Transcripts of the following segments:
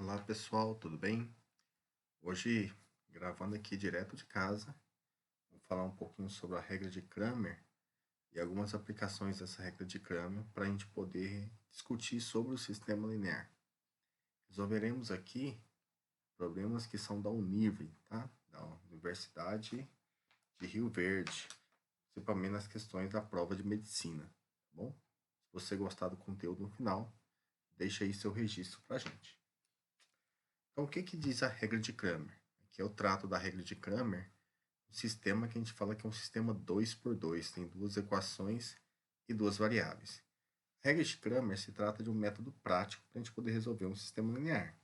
Olá pessoal, tudo bem? Hoje, gravando aqui direto de casa, vou falar um pouquinho sobre a regra de Cramer e algumas aplicações dessa regra de Cramer para a gente poder discutir sobre o sistema linear. Resolveremos aqui problemas que são da Univ, tá? Da Universidade de Rio Verde, principalmente nas questões da prova de medicina, tá bom? Se você gostar do conteúdo no final, deixa aí seu registro para a gente. Então, o que diz a regra de Cramer? Aqui eu trato da regra de Cramer, um sistema que a gente fala que é um sistema 2 por 2, tem duas equações e duas variáveis. A regra de Cramer se trata de um método prático para a gente poder resolver um sistema linear,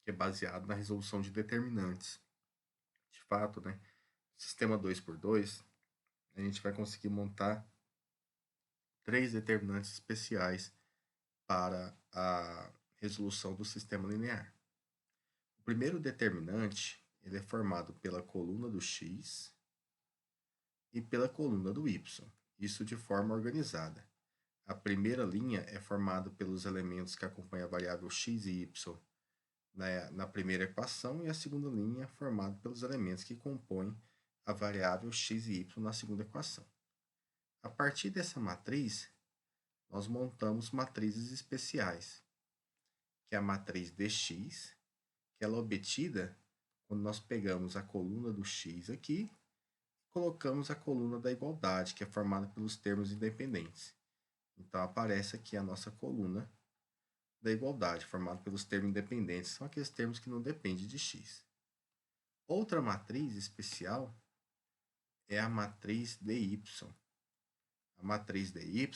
que é baseado na resolução de determinantes. De fato, né, sistema 2 por 2, a gente vai conseguir montar três determinantes especiais para a resolução do sistema linear. O primeiro determinante ele é formado pela coluna do x e pela coluna do y, isso de forma organizada. A primeira linha é formada pelos elementos que acompanham a variável x e y na primeira equação, e a segunda linha é formada pelos elementos que compõem a variável x e y na segunda equação. A partir dessa matriz, nós montamos matrizes especiais, que é a matriz dx, que ela é obtida quando nós pegamos a coluna do x aqui e colocamos a coluna da igualdade, que é formada pelos termos independentes. Então aparece aqui a nossa coluna da igualdade, formada pelos termos independentes, são aqueles termos que não dependem de x. Outra matriz especial é a matriz dy. A matriz dy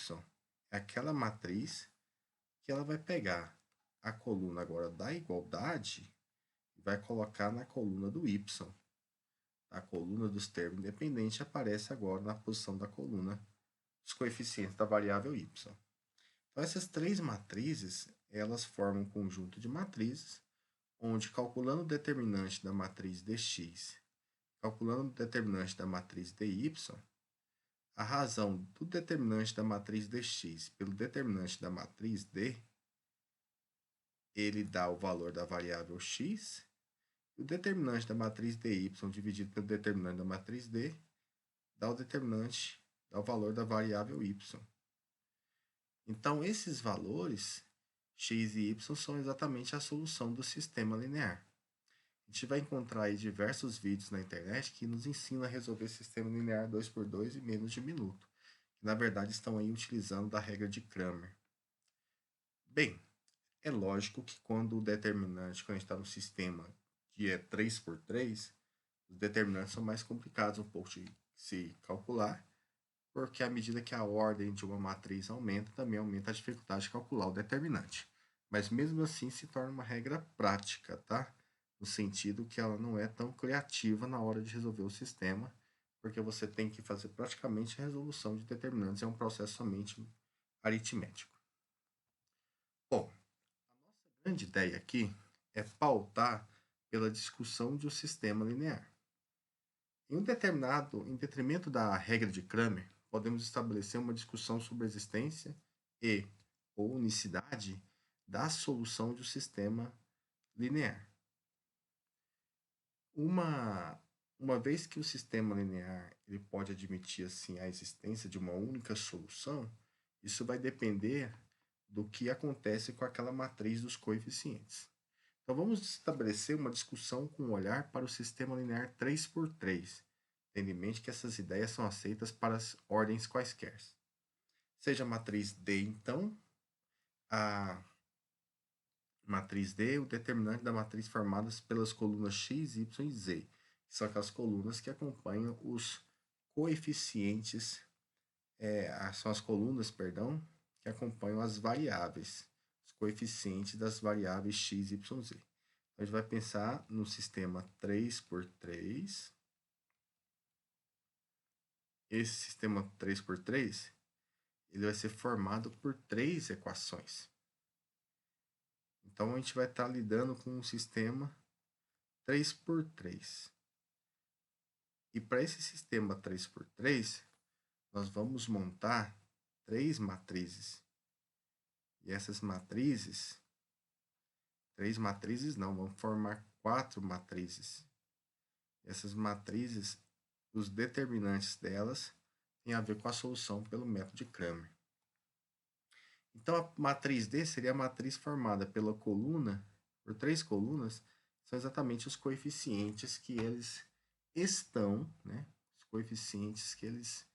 é aquela matriz que ela vai pegar a coluna agora da igualdade e vai colocar na coluna do y. A coluna dos termos independentes aparece agora na posição da coluna dos coeficientes da variável y. Então, essas três matrizes, elas formam um conjunto de matrizes, onde calculando o determinante da matriz dx, calculando o determinante da matriz dy, a razão do determinante da matriz dx pelo determinante da matriz d, ele dá o valor da variável x, e o determinante da matriz dy dividido pelo determinante da matriz d dá o valor da variável y. Então, esses valores, x e y, são exatamente a solução do sistema linear. A gente vai encontrar aí diversos vídeos na internet que nos ensinam a resolver sistema linear 2 por 2 em menos de um minuto, que na verdade estão aí utilizando da regra de Cramer. Bem, é lógico que quando a gente está no sistema que é 3 por 3, os determinantes são mais complicados um pouco de se calcular, porque à medida que a ordem de uma matriz aumenta, também aumenta a dificuldade de calcular o determinante. Mas mesmo assim se torna uma regra prática, tá? No sentido que ela não é tão criativa na hora de resolver o sistema, porque você tem que fazer praticamente a resolução de determinantes, é um processo somente aritmético. Bom, a nossa grande ideia aqui é pautar pela discussão de um sistema linear. Em detrimento da regra de Cramer, podemos estabelecer uma discussão sobre a existência e ou unicidade da solução de um sistema linear. Uma vez que o sistema linear ele pode admitir assim a existência de uma única solução, isso vai depender do que acontece com aquela matriz dos coeficientes. Então vamos estabelecer uma discussão com um olhar para o sistema linear 3 por 3, tendo em mente que essas ideias são aceitas para as ordens quaisquer. Seja a matriz D, então, a matriz D, o determinante da matriz formadas pelas colunas x, y e z, que são aquelas colunas que acompanham os coeficientes, são as colunas, que acompanham as variáveis, os coeficientes das variáveis x, y, z. Então, a gente vai pensar no sistema 3 por 3. Esse sistema 3 por 3, ele vai ser formado por três equações. Então, a gente vai estar lidando com um sistema 3 por 3. E para esse sistema 3 por 3, nós vamos montar três matrizes. E essas matrizes, 3 matrizes não, vamos formar 4 matrizes. Essas matrizes, os determinantes delas têm a ver com a solução pelo método de Cramer. Então, a matriz D seria a matriz formada pela coluna, por 3 colunas, são exatamente os coeficientes que eles estão, né? Os coeficientes que eles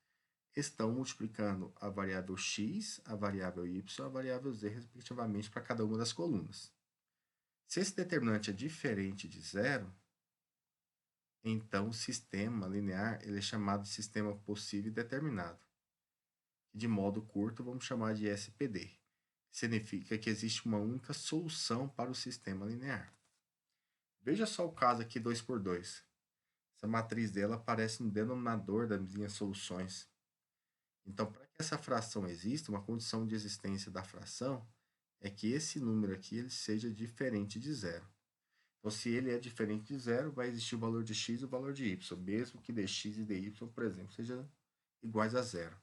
estão multiplicando a variável x, a variável y, a variável z, respectivamente, para cada uma das colunas. Se esse determinante é diferente de zero, então o sistema linear ele é chamado de sistema possível e determinado. De modo curto, vamos chamar de SPD. Significa que existe uma única solução para o sistema linear. Veja só o caso aqui 2 por 2. Essa matriz dela aparece no denominador das minhas soluções. Então, para que essa fração exista, uma condição de existência da fração é que esse número aqui ele seja diferente de zero. Então, se ele é diferente de zero, vai existir o valor de x e o valor de y, mesmo que dx e dy, por exemplo, sejam iguais a zero.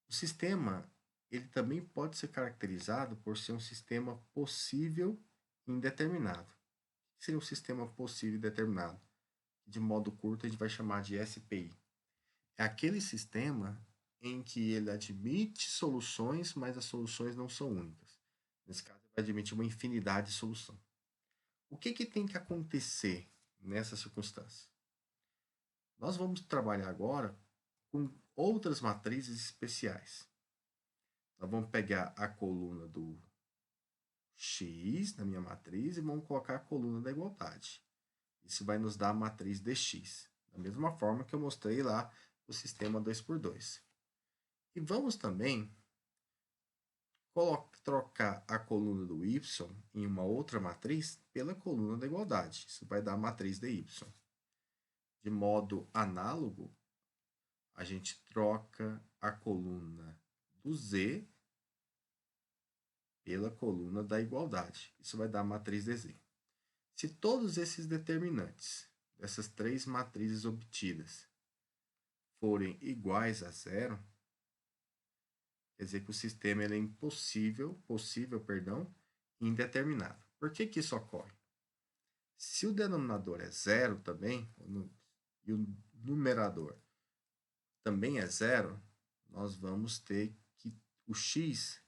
O sistema ele também pode ser caracterizado por ser um sistema possível e indeterminado. O que seria um sistema possível e determinado? De modo curto, a gente vai chamar de SPI. É aquele sistema em que ele admite soluções, mas as soluções não são únicas. Nesse caso, ele vai admitir uma infinidade de soluções. O que tem que acontecer nessa circunstância? Nós vamos trabalhar agora com outras matrizes especiais. Nós vamos pegar a coluna do x na minha matriz e vamos colocar a coluna da igualdade. Isso vai nos dar a matriz dx, da mesma forma que eu mostrei lá o sistema 2 por 2. E vamos também trocar a coluna do y em uma outra matriz pela coluna da igualdade. Isso vai dar a matriz dy. De modo análogo, a gente troca a coluna do z pela coluna da igualdade. Isso vai dar a matriz dz. Se todos esses determinantes dessas 3 matrizes obtidas forem iguais a zero, quer dizer que o sistema ele é possível, indeterminado. Por que isso ocorre? Se o denominador é zero também, e o numerador também é zero, nós vamos ter que o x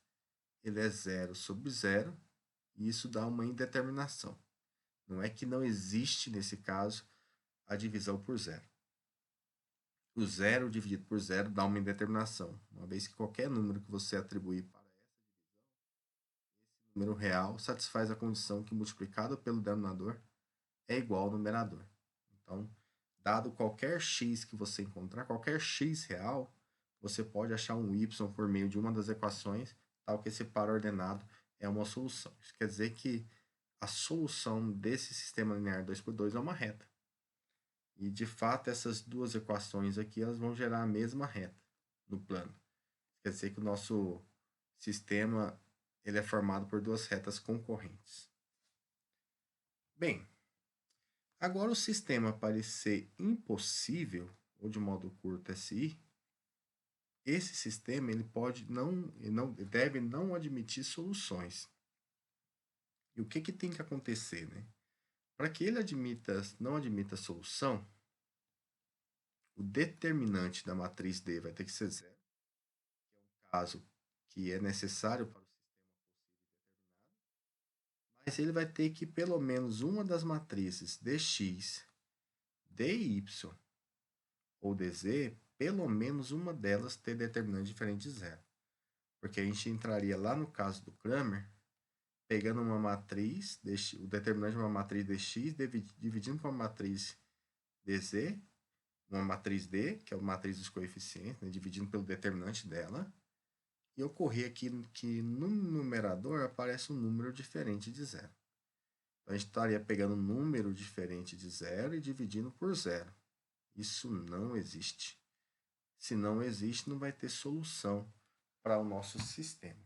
ele é zero sobre zero, e isso dá uma indeterminação. Não é que não existe, nesse caso, a divisão por zero. O zero dividido por zero dá uma indeterminação, uma vez que qualquer número que você atribuir para essa divisão, esse número real satisfaz a condição que multiplicado pelo denominador é igual ao numerador. Então, dado qualquer x que você encontrar, qualquer x real, você pode achar um y por meio de uma das equações, tal que esse par ordenado é uma solução. Isso quer dizer que a solução desse sistema linear 2 por 2 é uma reta. E, de fato, essas duas equações aqui elas vão gerar a mesma reta no plano. Quer dizer que o nosso sistema ele é formado por duas retas concorrentes. Bem, agora o sistema parecer impossível, ou de modo curto SI, esse sistema ele deve não admitir soluções. E o que tem que acontecer, né? Para que ele não admita solução, o determinante da matriz D vai ter que ser zero, que é um caso que é necessário para o sistema possível determinado, mas ele vai ter que pelo menos uma das matrizes dx, dy ou dz, pelo menos uma delas ter determinante diferente de zero. Porque a gente entraria lá no caso do Cramer, pegando uma matriz, o determinante de uma matriz dx, dividindo por uma matriz dz, uma matriz D, que é a matriz dos coeficientes, né, dividindo pelo determinante dela, e ocorrer aqui que no numerador aparece um número diferente de zero. Então, a gente estaria pegando um número diferente de zero e dividindo por zero. Isso não existe. Se não existe, não vai ter solução para o nosso sistema.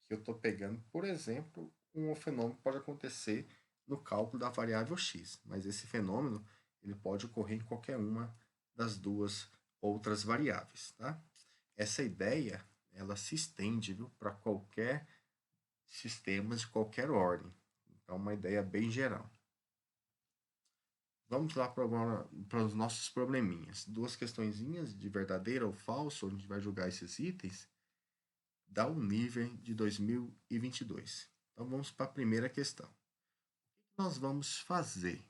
Aqui eu estou pegando, por exemplo, um fenômeno que pode acontecer no cálculo da variável x, mas esse fenômeno ele pode ocorrer em qualquer uma das duas outras variáveis. Tá? Essa ideia ela se estende para qualquer sistemas de qualquer ordem. Então, uma ideia bem geral. Vamos lá para os nossos probleminhas. Duas questõezinhas de verdadeiro ou falso, onde a gente vai jogar esses itens, dá um nível de 2022. Então, vamos para a primeira questão. O que nós vamos fazer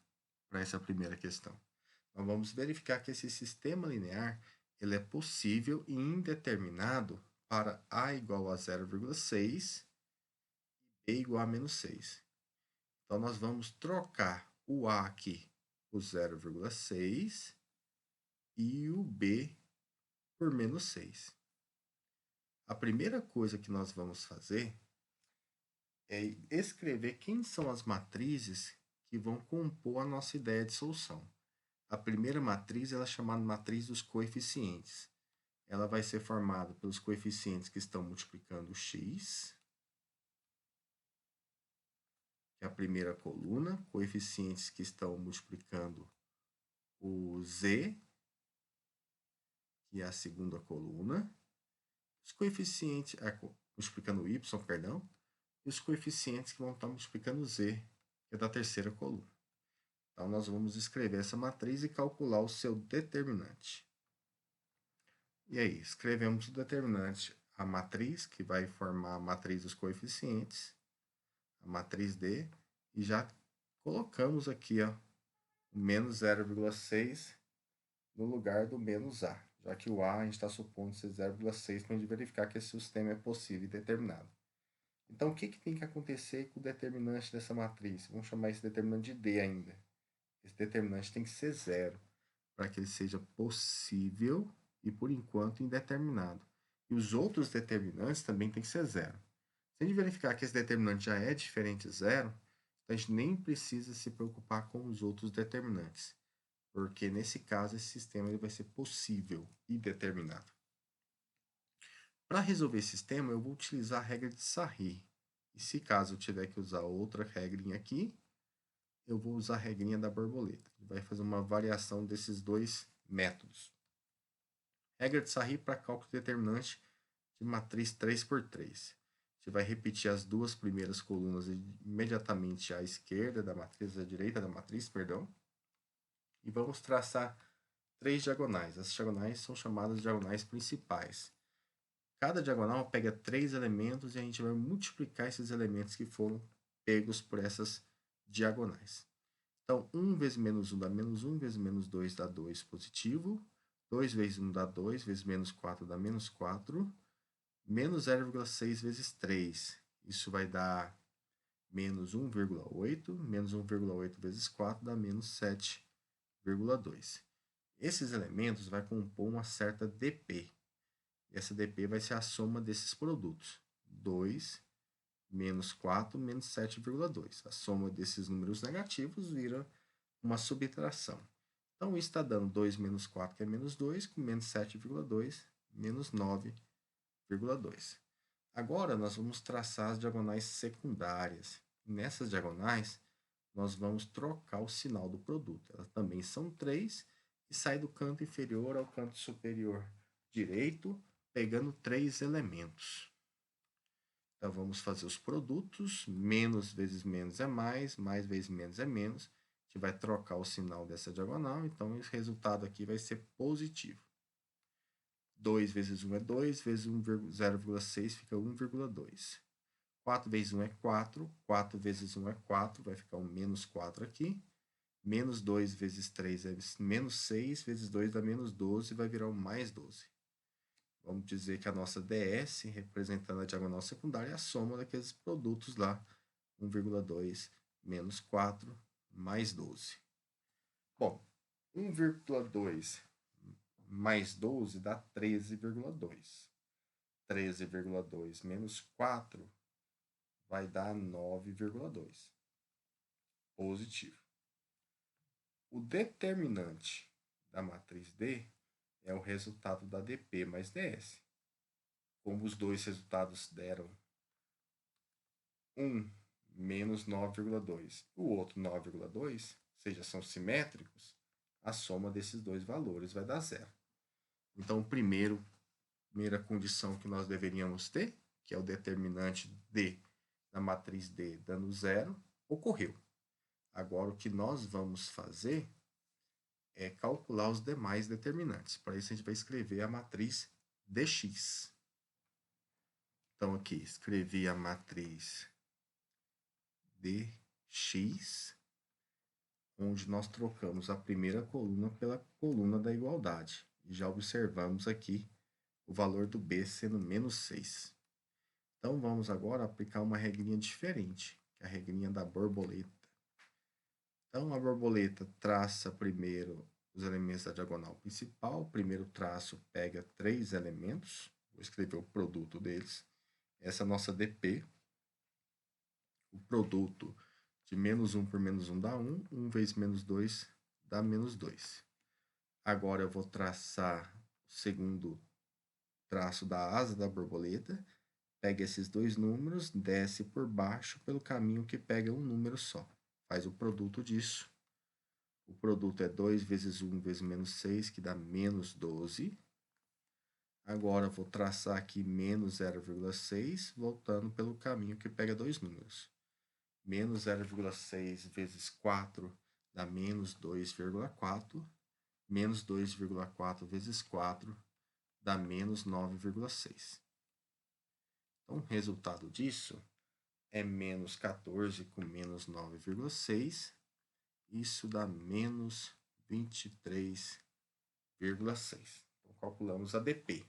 para essa primeira questão? Nós vamos verificar que esse sistema linear ele é possível e indeterminado para a igual a 0,6 e b igual a menos 6. Então, nós vamos trocar o a aqui por 0,6 e o b por menos 6. A primeira coisa que nós vamos fazer é escrever quem são as matrizes que vão compor a nossa ideia de solução. A primeira matriz ela é chamada matriz dos coeficientes. Ela vai ser formada pelos coeficientes que estão multiplicando o x, que é a primeira coluna, coeficientes que estão multiplicando o z, que é a segunda coluna, os coeficientes, multiplicando o y, perdão, e os coeficientes que vão estar multiplicando o z, que é da terceira coluna. Então, nós vamos escrever essa matriz e calcular o seu determinante. E aí, escrevemos o determinante, a matriz, que vai formar a matriz dos coeficientes, a matriz D, e já colocamos aqui ó, o menos 0,6 no lugar do menos A, já que o A a gente está supondo ser 0,6 para a gente verificar que esse sistema é possível e determinado. Então, o que tem que acontecer com o determinante dessa matriz? Vamos chamar esse determinante de D ainda. Esse determinante tem que ser zero, para que ele seja possível e, por enquanto, indeterminado. E os outros determinantes também tem que ser zero. Se a gente verificar que esse determinante já é diferente de zero, a gente nem precisa se preocupar com os outros determinantes, porque nesse caso esse sistema ele vai ser possível e determinado. Para resolver esse sistema, eu vou utilizar a regra de Sarri. E se caso eu tiver que usar outra regrinha aqui, eu vou usar a regrinha da borboleta. Vai fazer uma variação desses dois métodos. Regra de Sarri para cálculo determinante de matriz 3x3. Você vai repetir as duas primeiras colunas imediatamente à esquerda da matriz, à direita da matriz, perdão. E vamos traçar três diagonais. As diagonais são chamadas de diagonais principais. Cada diagonal pega 3 elementos e a gente vai multiplicar esses elementos que foram pegos por essas diagonais. Então, 1 vezes menos 1 dá menos 1, vezes menos 2 dá 2 positivo, 2 vezes 1 dá 2, vezes menos 4 dá menos 4, menos 0,6 vezes 3, isso vai dar menos 1,8, menos 1,8 vezes 4 dá menos 7,2. Esses elementos vai compor uma certa DP. E essa DP vai ser a soma desses produtos. 2 menos 4 menos 7,2. A soma desses números negativos vira uma subtração. Então, isso está dando 2 menos 4, que é menos 2, com menos 7,2, menos 9,2. Agora, nós vamos traçar as diagonais secundárias. Nessas diagonais, nós vamos trocar o sinal do produto. Elas também são 3 e sai do canto inferior ao canto superior direito, pegando 3 elementos. Então, vamos fazer os produtos. Menos vezes menos é mais vezes menos é menos. A gente vai trocar o sinal dessa diagonal, então o resultado aqui vai ser positivo. 2 vezes 1 é 2, vezes 0,6 fica 1,2. 4 vezes 1 é 4, 4 vezes 1 é 4, vai ficar um menos 4 aqui. Menos 2 vezes 3 é menos 6, vezes 2 dá menos 12, vai virar um mais 12. Vamos dizer que a nossa DS, representando a diagonal secundária, é a soma daqueles produtos lá. 1,2 menos 4 mais 12. Bom, 1,2 mais 12 dá 13,2. 13,2 menos 4 vai dar 9,2. Positivo. O determinante da matriz D é o resultado da DP mais DS. Como os dois resultados deram 1 menos 9,2 o outro 9,2, ou seja, são simétricos, a soma desses dois valores vai dar zero. Então, primeira condição que nós deveríamos ter, que é o determinante D na matriz D dando zero, ocorreu. Agora, o que nós vamos fazer é calcular os demais determinantes. Para isso, a gente vai escrever a matriz dx. Então, aqui, escrevi a matriz dx, onde nós trocamos a primeira coluna pela coluna da igualdade. E já observamos aqui o valor do b sendo menos 6. Então, vamos agora aplicar uma regrinha diferente, que é a regrinha da borboleta. Então, a borboleta traça primeiro os elementos da diagonal principal. O primeiro traço pega 3 elementos. Vou escrever o produto deles. Essa é a nossa DP. O produto de menos 1 por menos 1 dá 1. 1 vezes menos 2 dá menos 2. Agora, eu vou traçar o segundo traço da asa da borboleta. Pega esses dois números, desce por baixo pelo caminho que pega um número só. Faz o produto disso. O produto é 2 vezes 1 vezes menos 6, que dá menos 12. Agora, vou traçar aqui menos 0,6, voltando pelo caminho que pega dois números. Menos 0,6 vezes 4 dá menos 2,4. Menos 2,4 vezes 4 dá menos 9,6. Então, o resultado disso é menos 14 com menos 9,6. Isso dá menos 23,6. Então, calculamos a DP.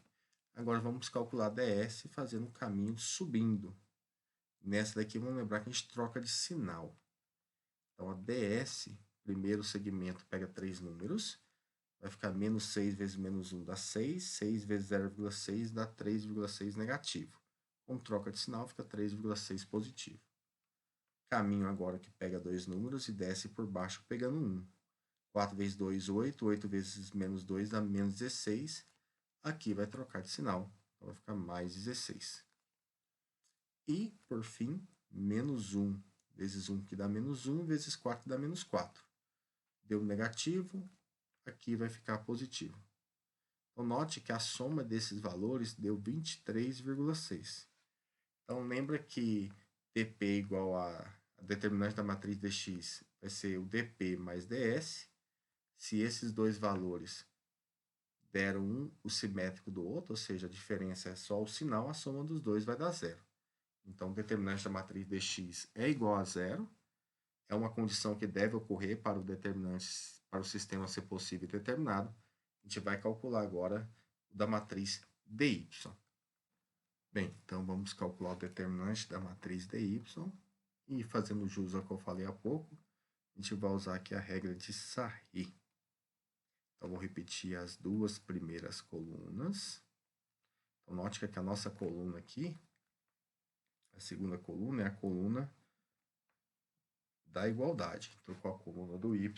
Agora, vamos calcular a DS fazendo o caminho subindo. Nessa daqui, vamos lembrar que a gente troca de sinal. Então, a DS, primeiro segmento, pega 3 números. Vai ficar menos 6 vezes menos 1 dá 6. 6 vezes 0,6 dá 3,6 negativo. Com troca de sinal, fica 3,6 positivo. Caminho agora que pega dois números e desce por baixo pegando 1. 4 vezes 2, 8. 8 vezes menos 2 dá menos 16. Aqui vai trocar de sinal. Então, vai ficar mais 16. E, por fim, menos 1 vezes 1, que dá menos 1, vezes 4, que dá menos 4. Deu negativo, aqui vai ficar positivo. Então, note que a soma desses valores deu 23,6. Então, lembra que dp igual a determinante da matriz dx vai ser o dp mais ds. Se esses dois valores deram um o simétrico do outro, ou seja, a diferença é só o sinal, a soma dos dois vai dar zero. Então, o determinante da matriz dx é igual a zero. É uma condição que deve ocorrer para o determinante, para o sistema ser possível e determinado. A gente vai calcular agora o da matriz dy. Bem, então vamos calcular o determinante da matriz dy. E fazendo jus ao que eu falei há pouco, a gente vai usar aqui a regra de Sarri. Então, vou repetir as duas primeiras colunas. Então, note que a nossa coluna aqui, a segunda coluna, é a coluna da igualdade. Trocou a coluna do y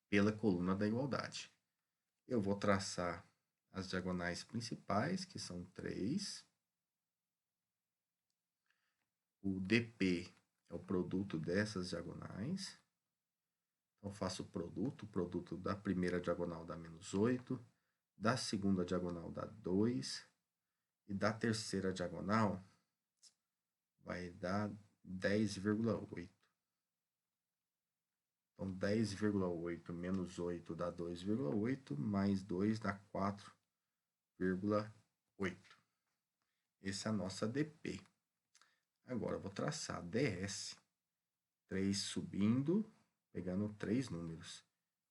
pela coluna da igualdade. Eu vou traçar as diagonais principais, que são 3. O dp é o produto dessas diagonais. Então, faço o produto da primeira diagonal dá menos 8, da segunda diagonal dá 2, e da terceira diagonal vai dar 10,8. Então, 10,8 menos 8 dá 2,8, mais 2 dá 4,8. Essa é a nossa DP. Agora, eu vou traçar a DS. 3 subindo, pegando 3 números.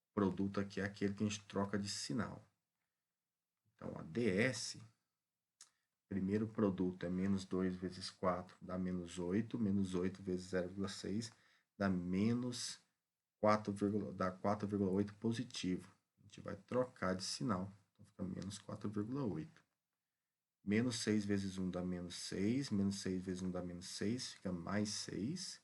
O produto aqui é aquele que a gente troca de sinal. Então, a DS, primeiro produto é menos 2 vezes 4, dá menos 8. Menos 8 vezes 0,6 dá menos 4,8 positivo. A gente vai trocar de sinal. Então, fica menos 4,8. Menos 6 vezes 1 dá menos 6. Menos 6 vezes 1 dá menos 6. Fica mais 6.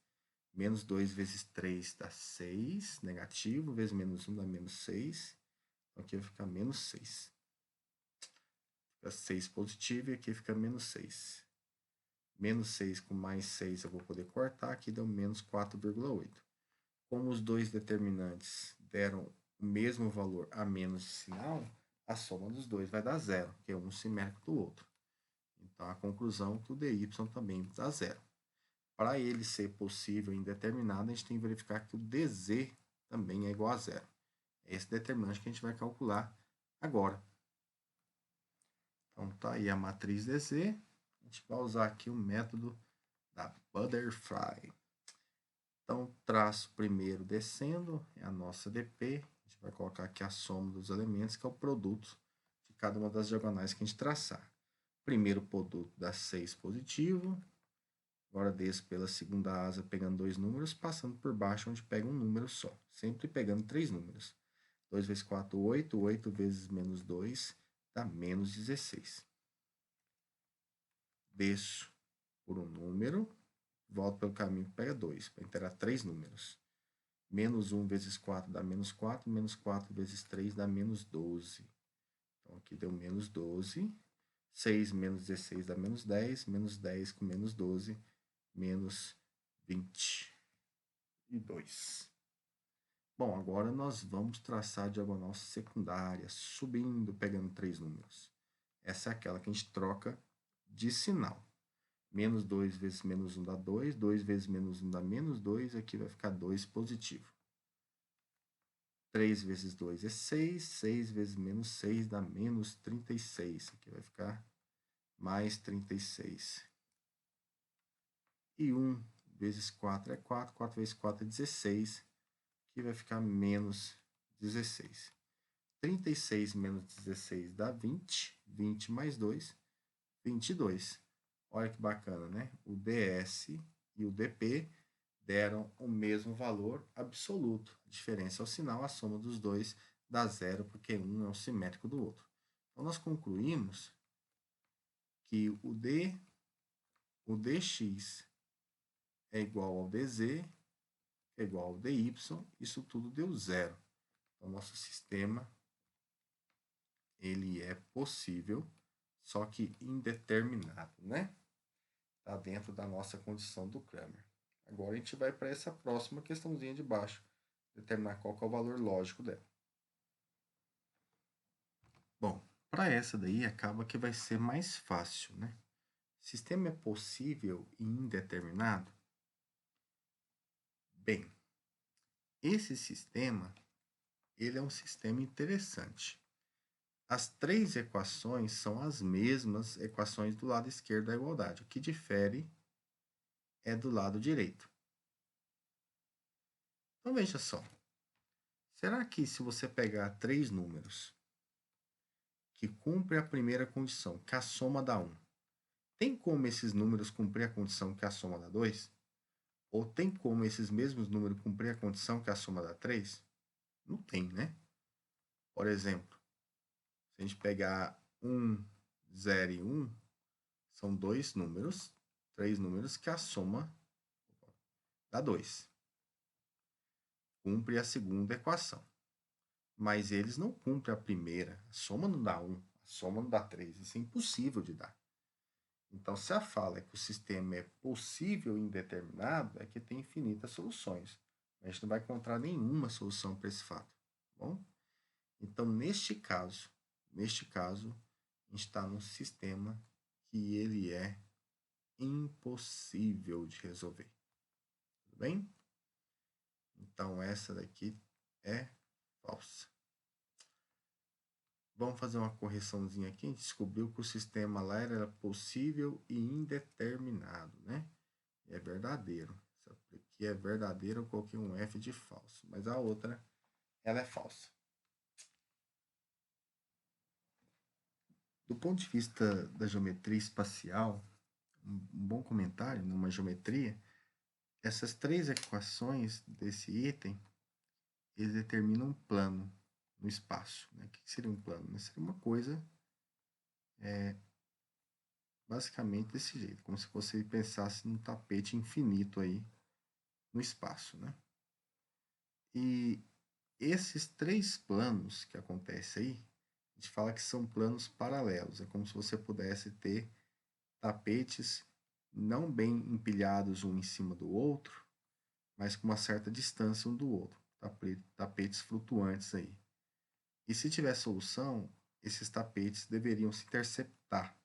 Menos 2 vezes 3 dá 6. Negativo. Vezes menos 1 dá menos 6. Então, aqui vai ficar menos 6. Fica 6 positivo e aqui fica menos 6. Menos 6 com mais 6 eu vou poder cortar. Aqui deu menos 4,8. Como os dois determinantes deram o mesmo valor a menos de sinal, a soma dos dois vai dar zero, que é um simétrico do outro. Então, a conclusão é que o dy também dá zero. Para ele ser possível e indeterminado, a gente tem que verificar que o dz também é igual a zero. É esse determinante que a gente vai calcular agora. Então, tá aí a matriz dz. A gente vai usar aqui o método da Butterfly. Então, traço primeiro descendo, é a nossa dp. A gente vai colocar aqui a soma dos elementos, que é o produto de cada uma das diagonais que a gente traçar. Primeiro produto dá 6 positivo. Agora desço pela segunda asa pegando 2 números, passando por baixo onde pega um número só. Sempre pegando 3 números. 2 vezes 4, 8. 8 vezes menos 2 dá menos 16. Desço por um número, volto pelo caminho que pega 2, para interar 3 números. Menos 1 vezes 4 dá menos 4, menos 4 vezes 3 dá menos 12. Então, aqui deu menos 12. 6 menos 16 dá menos 10. Menos 10 com menos 12, menos 22. Bom, agora nós vamos traçar a diagonal secundária, subindo, pegando 3 números. Essa é aquela que a gente troca de sinal. Menos 2 vezes menos 1 dá 2. 2 vezes menos 1 dá menos 2. Aqui vai ficar 2 positivo. 3 vezes 2 é 6. 6 vezes menos 6 dá menos 36. Aqui vai ficar mais 36. E 1 vezes 4 é 4. 4 vezes 4 é 16. Aqui vai ficar menos 16. 36 menos 16 dá 20. 20 mais 2, 22. Olha que bacana, né? O ds e o dp deram o mesmo valor absoluto. A diferença é o sinal, a soma dos dois dá zero, porque um é o simétrico do outro. Então, nós concluímos que o dx é igual ao dz, é igual ao dy, isso tudo deu zero. Então, nosso sistema ele é possível, só que indeterminado, né? Está dentro da nossa condição do Cramer. Agora a gente vai para essa próxima questãozinha de baixo, determinar qual que é o valor lógico dela. Bom, para essa daí acaba que vai ser mais fácil, né? Sistema é possível e indeterminado? Bem, esse sistema, ele é um sistema interessante. As três equações são as mesmas equações do lado esquerdo da igualdade. O que difere é do lado direito. Então, veja só. Será que se você pegar 3 números que cumprem a primeira condição, que a soma dá 1, tem como esses números cumprir a condição que a soma dá 2? Ou tem como esses mesmos números cumprir a condição que a soma dá 3? Não tem, né? Por exemplo, se a gente pegar 1, 0 e 1, são 2 números, 3 números que a soma dá 2. Cumpre a segunda equação. Mas eles não cumprem a primeira. A soma não dá 1, a soma não dá 3. Isso é impossível de dar. Então, se a fala é que o sistema é possível e indeterminado, é que tem infinitas soluções. A gente não vai encontrar nenhuma solução para esse fato. Tá bom? Então, neste caso, a gente está num sistema que ele é impossível de resolver. Tudo bem? Então, essa daqui é falsa. Vamos fazer uma correçãozinha aqui. A gente descobriu que o sistema lá era possível e indeterminado, né? E é verdadeiro. Essa aqui é verdadeira, eu coloquei um F de falso. Mas a outra, ela é falsa. Do ponto de vista da geometria espacial, um bom comentário numa geometria, essas três equações desse item, eles determinam um plano no espaço. Né? O que seria um plano? Seria uma coisa basicamente desse jeito, como se você pensasse num tapete infinito aí no espaço, né? E esses três planos que acontecem aí, a gente fala que são planos paralelos. É como se você pudesse ter tapetes não bem empilhados um em cima do outro, mas com uma certa distância um do outro. Tapetes flutuantes aí. E se tiver solução, esses tapetes deveriam se interceptar.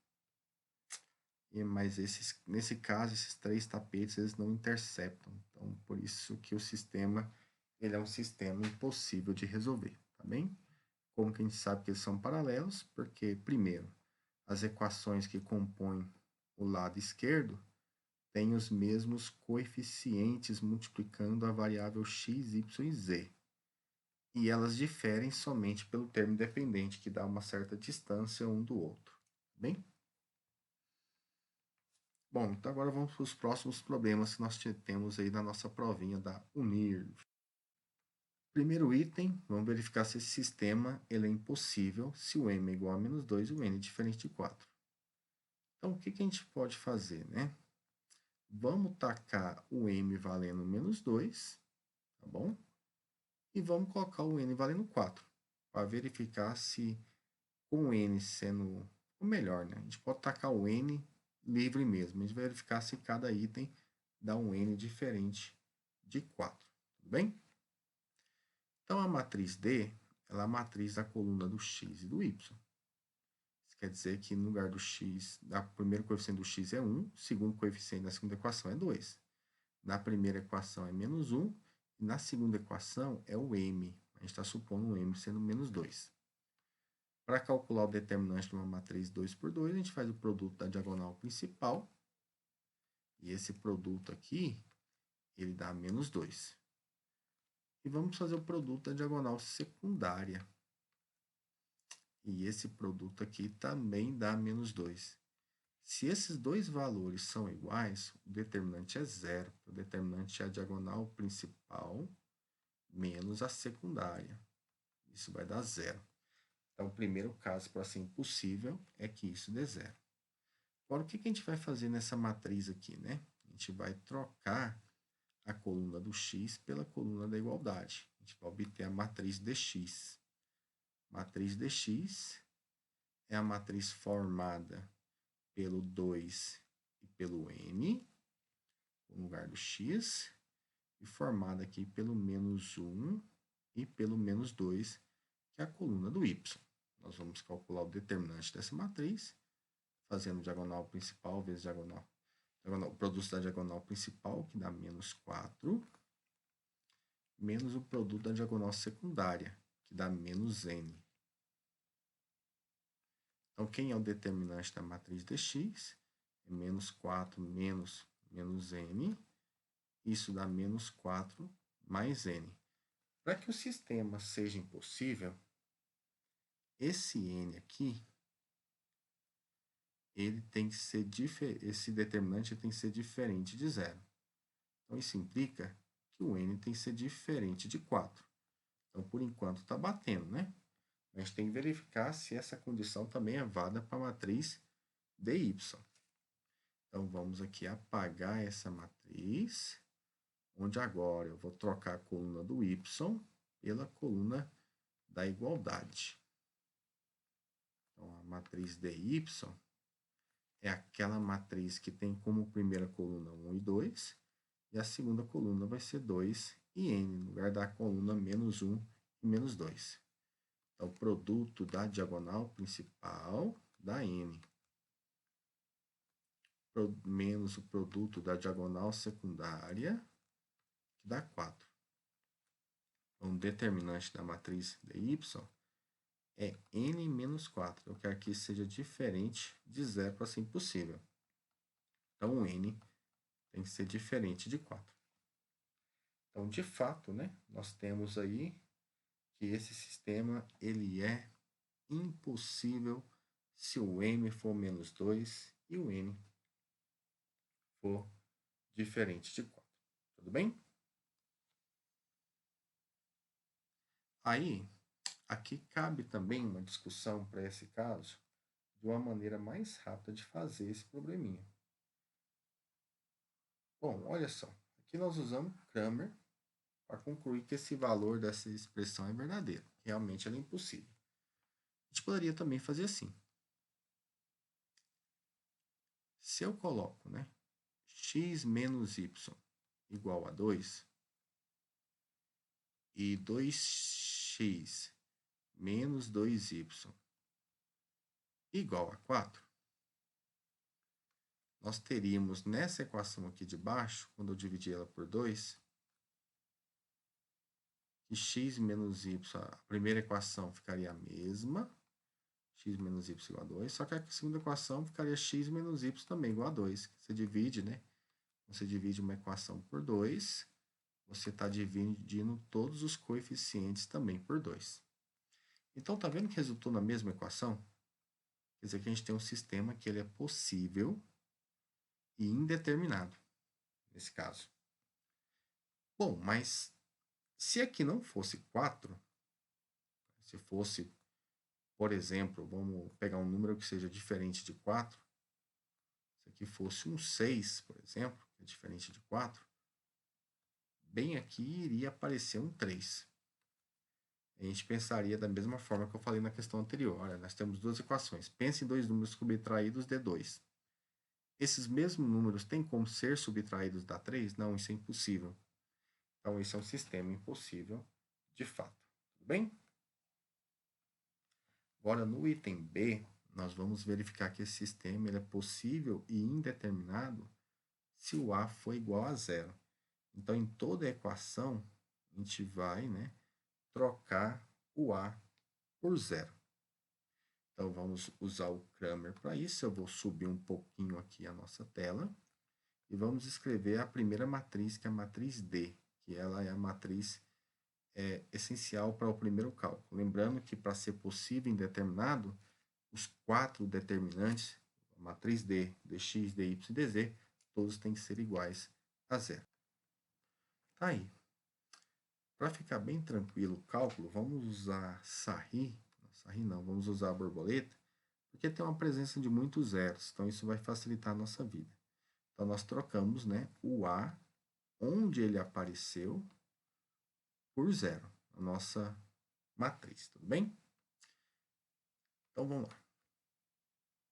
mas nesse caso, esses 3 tapetes eles não interceptam. Então, por isso que o sistema ele é um sistema impossível de resolver, tá bem? Como que a gente sabe que eles são paralelos? Porque, primeiro, as equações que compõem o lado esquerdo têm os mesmos coeficientes multiplicando a variável x, y e z. E elas diferem somente pelo termo dependente, que dá uma certa distância um do outro. Bem? Bom, então agora vamos para os próximos problemas que nós temos aí na nossa provinha da UNIR. Primeiro item, vamos verificar se esse sistema ele é impossível se o m é igual a menos 2 e o n é diferente de 4. Então, o que a gente pode fazer, né? Vamos tacar o m valendo menos 2, tá bom? E vamos colocar o n valendo 4, para verificar se com o n sendo o melhor, né? A gente pode tacar o n livre mesmo, a gente vai verificar se cada item dá um n diferente de 4, tudo bem? Então, a matriz D, ela é a matriz da coluna do x e do y. Isso quer dizer que no lugar do x, o primeiro coeficiente do x é 1, o segundo coeficiente da segunda equação é 2. Na primeira equação é menos 1, e na segunda equação é o m. A gente está supondo o m sendo menos 2. Para calcular o determinante de uma matriz 2 por 2, a gente faz o produto da diagonal principal. E esse produto aqui, ele dá menos 2. E vamos fazer o produto da diagonal secundária. E esse produto aqui também dá menos 2. Se esses dois valores são iguais, o determinante é zero. O determinante é a diagonal principal menos a secundária. Isso vai dar zero. Então, o primeiro caso para ser impossível é que isso dê zero. Agora, o que a gente vai fazer nessa matriz aqui, né? A gente vai trocar a coluna do x pela coluna da igualdade. A gente vai obter a matriz dx. Matriz dx é a matriz formada pelo 2 e pelo n, no lugar do x, e formada aqui pelo menos 1 e pelo menos 2, que é a coluna do y. Nós vamos calcular o determinante dessa matriz, fazendo diagonal principal vezes diagonal, o produto da diagonal principal, que dá menos 4, menos o produto da diagonal secundária, que dá menos n. Então, quem é o determinante da matriz dx? É menos 4 menos n. Isso dá menos 4 mais n. Para que o sistema seja impossível, esse n aqui, ele tem que ser esse determinante tem que ser diferente de zero. Então, isso implica que o n tem que ser diferente de 4. Então, por enquanto, está batendo, né? A gente tem que verificar se essa condição também é válida para a matriz dy. Então, vamos aqui apagar essa matriz, onde agora eu vou trocar a coluna do y pela coluna da igualdade. Então, a matriz dy é aquela matriz que tem como primeira coluna 1 e 2, e a segunda coluna vai ser 2 e n, no lugar da coluna menos 1 e menos 2. Então, o produto da diagonal principal dá n, menos o produto da diagonal secundária, que dá 4. Então, o determinante da matriz dy é n menos 4. Eu quero que isso seja diferente de zero para ser impossível. Então, o n tem que ser diferente de 4. Então, de fato, né, nós temos aí que esse sistema ele é impossível se o m for menos 2 e o n for diferente de 4. Tudo bem? Aí, aqui cabe também uma discussão para esse caso de uma maneira mais rápida de fazer esse probleminha. Bom, olha só. Aqui nós usamos Cramer para concluir que esse valor dessa expressão é verdadeiro. Realmente ela é impossível. A gente poderia também fazer assim. Se eu coloco, né, x menos y igual a 2 e 2x menos 2y igual a 4, nós teríamos nessa equação aqui de baixo, quando eu dividir ela por 2, que x menos y, a primeira equação ficaria a mesma, x menos y igual a 2, só que a segunda equação ficaria x menos y também igual a 2. Você divide, né? Você divide uma equação por 2, você está dividindo todos os coeficientes também por 2. Então, tá vendo que resultou na mesma equação? Quer dizer que a gente tem um sistema que ele é possível e indeterminado, nesse caso. Bom, mas se aqui não fosse 4, se fosse, por exemplo, vamos pegar um número que seja diferente de 4, se aqui fosse um 6, por exemplo, que é diferente de 4, bem aqui iria aparecer um 3. A gente pensaria da mesma forma que eu falei na questão anterior. Olha, nós temos duas equações. Pense em dois números subtraídos de 2. Esses mesmos números têm como ser subtraídos da 3? Não, isso é impossível. Então, esse é um sistema impossível de fato. Tudo bem? Agora, no item B, nós vamos verificar que esse sistema ele é possível e indeterminado se o A for igual a zero. Então, em toda a equação, a gente vai, né, trocar o A por zero. Então, vamos usar o Cramer para isso. Eu vou subir um pouquinho aqui a nossa tela. E vamos escrever a primeira matriz, que é a matriz D, que ela é a matriz essencial para o primeiro cálculo. Lembrando que para ser possível indeterminado, os 4 determinantes, a matriz D, dx, dy e dz, todos têm que ser iguais a zero. Tá aí. Para ficar bem tranquilo o cálculo, vamos usar Sarri não, vamos usar a borboleta, porque tem uma presença de muitos zeros, então isso vai facilitar a nossa vida. Então, nós trocamos, né, o A, onde ele apareceu, por zero, a nossa matriz, tudo bem? Então, vamos lá.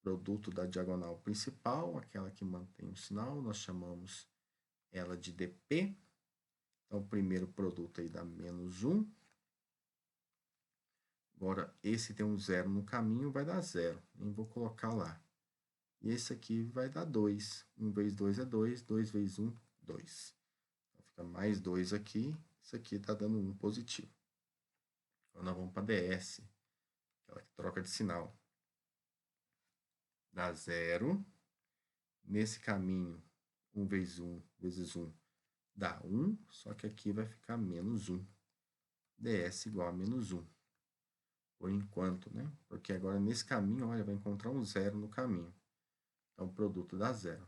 Produto da diagonal principal, aquela que mantém o sinal, nós chamamos ela de dp. Então, o primeiro produto aí dá menos 1. Agora, esse tem um zero no caminho, vai dar zero. Nem vou colocar lá. E esse aqui vai dar 2. 1 vezes 2 é 2. 2 vezes 1, 2. Então, fica mais 2 aqui. Isso aqui está dando 1 positivo. Então, nós vamos para ds, aquela que troca de sinal. Dá 0. Nesse caminho, 1 vezes 1 vezes 1 dá 1. Só que aqui vai ficar menos 1. ds igual a menos 1. Por enquanto, né? Porque agora nesse caminho, olha, vai encontrar um zero no caminho. Então, o produto dá zero.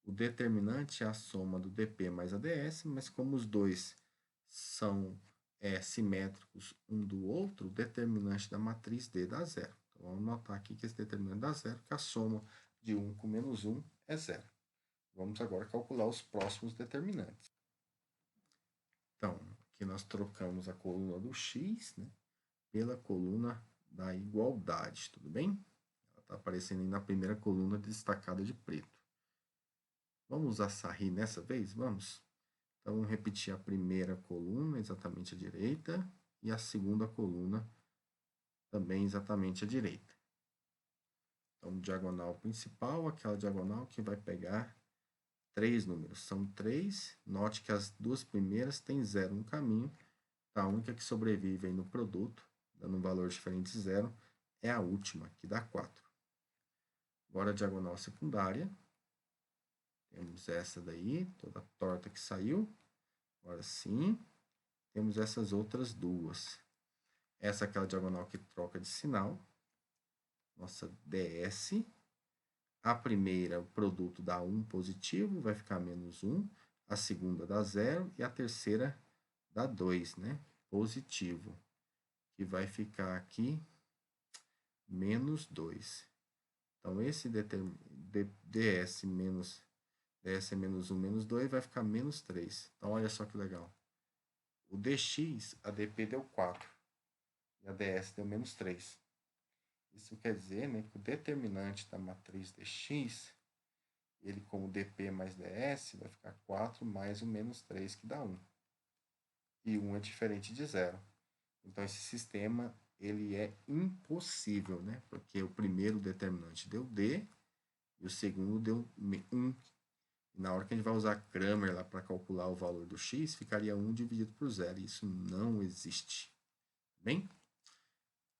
O determinante é a soma do dp mais a ds, mas como os dois são simétricos um do outro, o determinante da matriz D dá zero. Então, vamos notar aqui que esse determinante dá zero, que a soma de 1 com menos 1 é zero. Vamos agora calcular os próximos determinantes. Então, aqui nós trocamos a coluna do x, né, pela coluna da igualdade, tudo bem? Ela está aparecendo aí na primeira coluna destacada de preto. Vamos usar Sarri nessa vez? Vamos. Então, vamos repetir a primeira coluna, exatamente à direita, e a segunda coluna, também exatamente à direita. Então, diagonal principal, aquela diagonal que vai pegar 3 números. São 3. Note que as duas primeiras têm 0 no caminho. A única que sobrevive aí no produto, dando um valor diferente de 0, é a última, que dá 4. Agora, a diagonal secundária. Temos essa daí, toda torta que saiu. Agora sim, temos essas outras duas. Essa é aquela diagonal que troca de sinal. Nossa ds. A primeira, o produto dá 1 positivo, vai ficar menos 1. A segunda dá 0 e a terceira dá 2, né? Positivo. Que vai ficar aqui menos 2. Então, esse ds menos ds é menos 1, menos 2, vai ficar menos 3. Então, olha só que legal. O dx, a dp deu 4. E a ds deu menos 3. Isso quer dizer, né, que o determinante da matriz dx, ele como dp mais ds, vai ficar 4 mais o menos 3, que dá 1. E 1 é diferente de 0. Então, esse sistema ele é impossível, né? Porque o primeiro determinante deu d e o segundo deu 1. Na hora que a gente vai usar Cramer lá para calcular o valor do x, ficaria 1 dividido por 0. Isso não existe. Bem?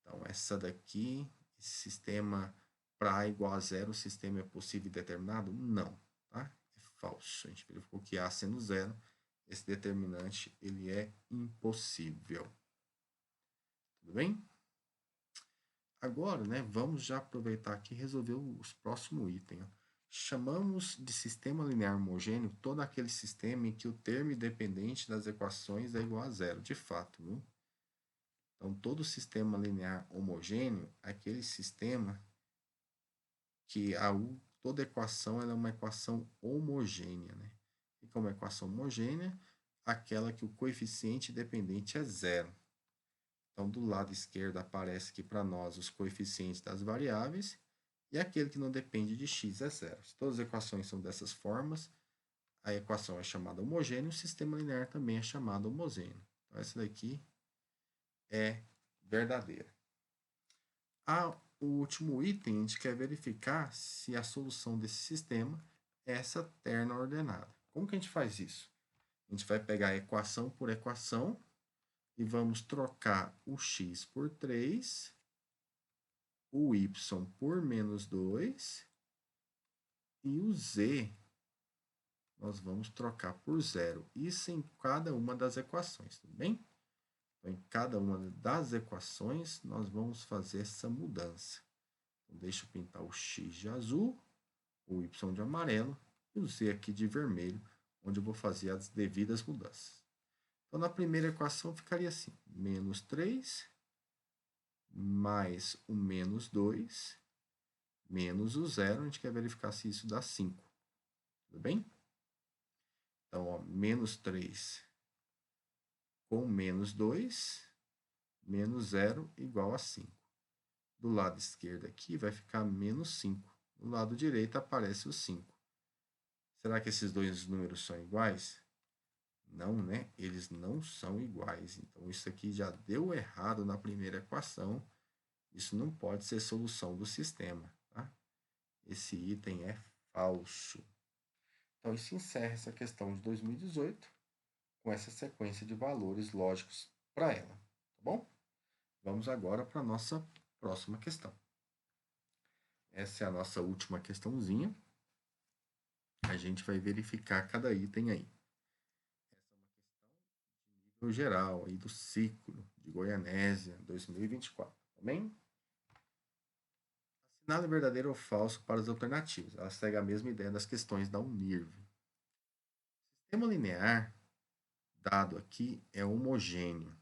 Então, essa daqui, esse sistema para A igual a 0, o sistema é possível e determinado? Não. Tá? É falso. A gente verificou que A sendo 0, esse determinante ele é impossível. Tudo bem? Agora, né, vamos já aproveitar aqui e resolver os próximos itens. Chamamos de sistema linear homogêneo todo aquele sistema em que o termo independente das equações é igual a 0, de fato. Viu? Então, todo sistema linear homogêneo é aquele sistema que toda equação ela é uma equação homogênea. Né? E como é equação homogênea, aquela que o coeficiente dependente é 0. Então, do lado esquerdo aparece aqui para nós os coeficientes das variáveis e aquele que não depende de x é 0. Se todas as equações são dessas formas, a equação é chamada homogênea, o sistema linear também é chamado homogêneo. Então, essa daqui é verdadeira. O último item, a gente quer verificar se a solução desse sistema é essa terna ordenada. Como que a gente faz isso? A gente vai pegar equação por equação e vamos trocar o x por 3, o y por menos 2 e o z nós vamos trocar por 0. Isso em cada uma das equações, tudo bem? Então, em cada uma das equações, nós vamos fazer essa mudança. Então, deixa eu pintar o x de azul, o y de amarelo e o z aqui de vermelho, onde eu vou fazer as devidas mudanças. Então, na primeira equação ficaria assim, menos 3 mais o menos 2 menos o 0. A gente quer verificar se isso dá 5. Tudo bem? Então, ó, menos 3 com menos 2, menos 0 igual a 5. Do lado esquerdo aqui vai ficar menos 5. Do lado direito aparece o 5. Será que esses dois números são iguais? Não, né? Eles não são iguais. Então, isso aqui já deu errado na primeira equação. Isso não pode ser solução do sistema. Tá? Esse item é falso. Então, isso encerra essa questão de 2018 com essa sequência de valores lógicos para ela. Tá bom? Vamos agora para a nossa próxima questão. Essa é a nossa última questãozinha. A gente vai verificar cada item aí. Essa é uma questão de nível geral, aí do ciclo de Goianésia 2024. Tá bem? Assinale verdadeiro ou falso para as alternativas. Ela segue a mesma ideia das questões da UNIRV. O sistema linear dado aqui é homogêneo.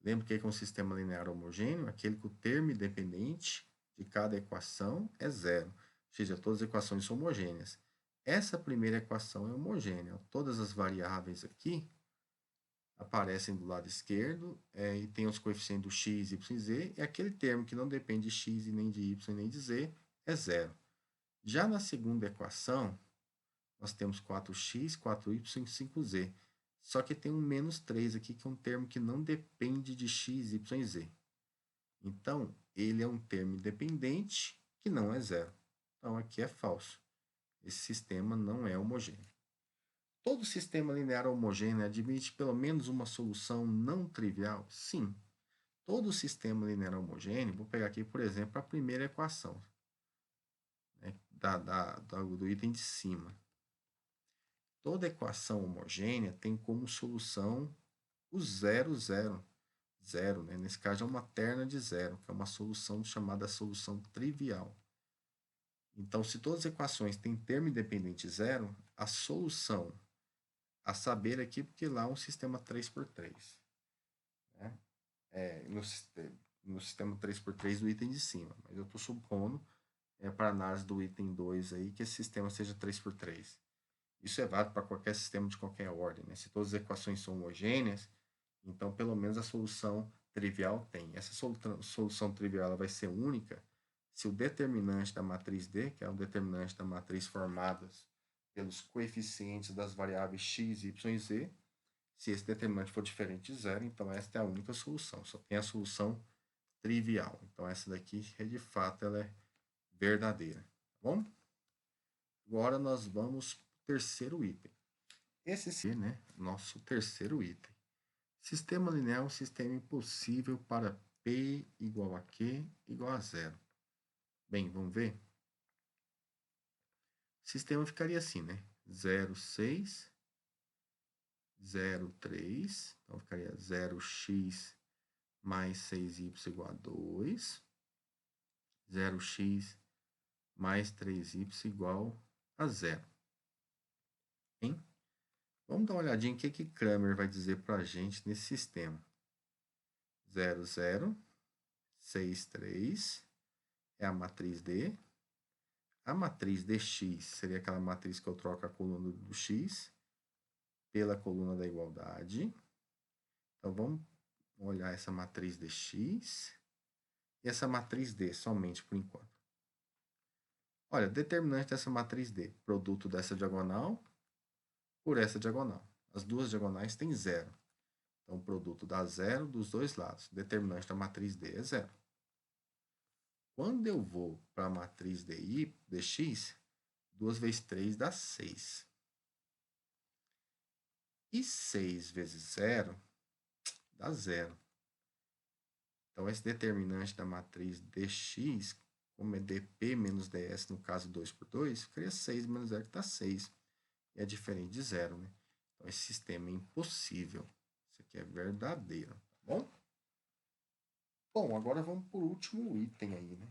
Lembra que é um sistema linear homogêneo? Aquele que o termo independente de cada equação é 0. Ou seja, todas as equações são homogêneas. Essa primeira equação é homogênea. Todas as variáveis aqui aparecem do lado esquerdo e tem os coeficientes do x, y e z. E aquele termo que não depende de x, nem de y, nem de z é 0. Já na segunda equação, nós temos 4x, 4y e 5z. Só que tem um menos 3 aqui, que é um termo que não depende de x, y e z. Então, ele é um termo independente que não é 0. Então, aqui é falso. Esse sistema não é homogêneo. Todo sistema linear homogêneo admite pelo menos uma solução não trivial? Sim. Todo sistema linear homogêneo, vou pegar aqui, por exemplo, a primeira equação, né, do item de cima. Toda equação homogênea tem como solução o 0, 0. 0, né? Nesse caso é uma terna de 0, que é uma solução chamada solução trivial. Então, se todas as equações têm termo independente 0, a solução a saber aqui, porque lá é um sistema 3x3. Né? No sistema 3x3 do item de cima. Mas eu estou supondo, para análise do item 2 aí, que esse sistema seja 3x3. Isso é válido para qualquer sistema de qualquer ordem. Né? Se todas as equações são homogêneas, então pelo menos a solução trivial tem. Essa solução trivial ela vai ser única se o determinante da matriz D, que é o determinante da matriz formadas pelos coeficientes das variáveis x, y e z, se esse determinante for diferente de zero, então esta é a única solução. Só tem a solução trivial. Então essa daqui, de fato, ela é verdadeira. Tá bom? Agora nós vamos para o terceiro item. Esse é, né, nosso terceiro item. Sistema linear é um sistema impossível para P igual a Q igual a zero. Bem, vamos ver? O sistema ficaria assim, né? 0, 6, 0, 3. Então, ficaria 0x mais 6y igual a 2. 0x mais 3y igual a zero. Hein? Vamos dar uma olhadinha em que Cramer vai dizer para a gente nesse sistema. 0, 0, 6, 3 é a matriz D. A matriz dx seria aquela matriz que eu troco a coluna do x pela coluna da igualdade. Então, vamos olhar essa matriz dx e essa matriz D somente por enquanto. Olha, determinante dessa matriz D, produto dessa diagonal por essa diagonal. As duas diagonais têm zero. Então, o produto dá zero dos dois lados. Determinante da matriz D é zero. Quando eu vou para a matriz dx, 2 vezes 3 dá 6. E 6 vezes 0 dá 0. Então, esse determinante da matriz dx, como é dp menos ds, no caso 2 por 2, ficaria 6 menos 0, que dá 6. E é diferente de 0, né? Então, esse sistema é impossível. Isso aqui é verdadeiro, tá bom? Bom, agora vamos para o último item aí, né?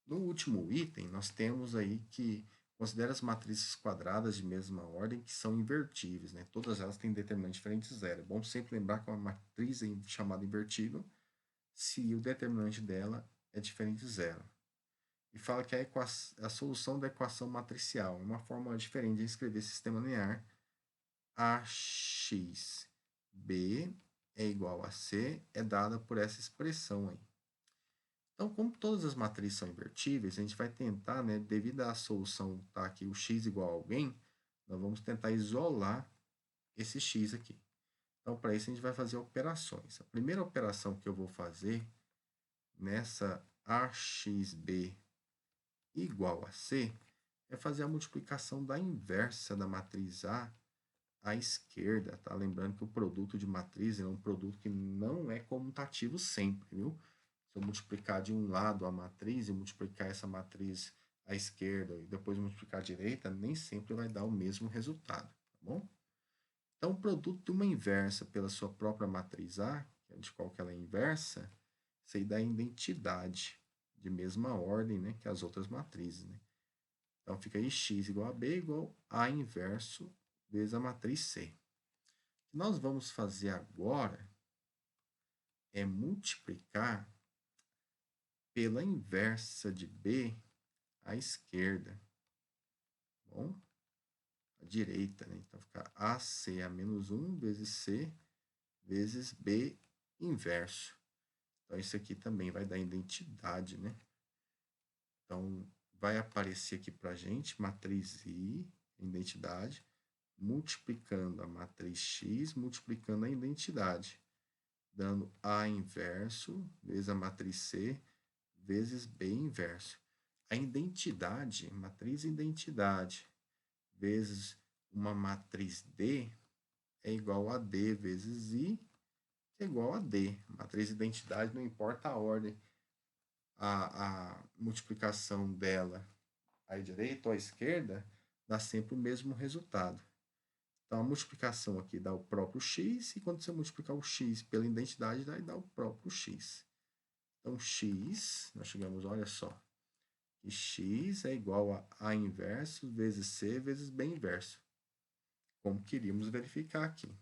No último item, nós temos aí que considera as matrizes quadradas de mesma ordem que são invertíveis, né? Todas elas têm determinante diferente de zero. É bom sempre lembrar que uma matriz é chamada invertível se o determinante dela é diferente de zero. E fala que a solução da equação matricial é uma forma diferente de escrever sistema linear. AX B é igual a C é dada por essa expressão aí. Então, como todas as matrizes são invertíveis, a gente vai tentar, né, devido à solução estar aqui o x igual a alguém, nós vamos tentar isolar esse x aqui. Então, para isso, a gente vai fazer operações. A primeira operação que eu vou fazer nessa AXB igual a C é fazer a multiplicação da inversa da matriz A à esquerda, tá? Lembrando que o produto de matriz é um produto que não é comutativo sempre, viu? Se eu multiplicar de um lado a matriz e multiplicar essa matriz à esquerda e depois multiplicar à direita, nem sempre vai dar o mesmo resultado, tá bom? Então, o produto de uma inversa pela sua própria matriz A, de qual que ela é inversa, isso aí dá identidade de mesma ordem, né, que as outras matrizes, né? Então, fica aí x igual a b igual a inverso vezes a matriz C. O que nós vamos fazer agora é multiplicar pela inversa de B à esquerda. Bom? À direita, né? Então, fica AC a menos 1 vezes C vezes B inverso. Então, isso aqui também vai dar identidade, né? Então, vai aparecer aqui para a gente matriz I, identidade, multiplicando a matriz X, multiplicando a identidade, dando A inverso vezes a matriz C vezes B inverso. A identidade, matriz identidade, vezes uma matriz D é igual a D vezes I, que é igual a D. Matriz identidade, não importa a ordem, a multiplicação dela à direita ou à esquerda, dá sempre o mesmo resultado. Então, a multiplicação aqui dá o próprio x, e quando você multiplicar o x pela identidade, vai dar o próprio x. Então, x, nós chegamos, olha só, que x é igual a A inverso vezes C vezes B inverso, como queríamos verificar aqui.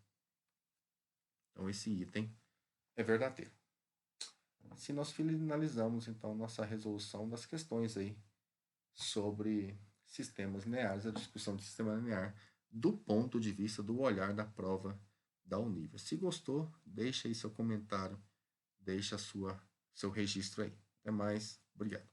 Então, esse item é verdadeiro. Assim, nós finalizamos, então, nossa resolução das questões aí sobre sistemas lineares, a discussão de sistema linear, do ponto de vista do olhar da prova da Univer. Se gostou, deixa aí seu comentário, deixa seu registro aí. Até mais, obrigado.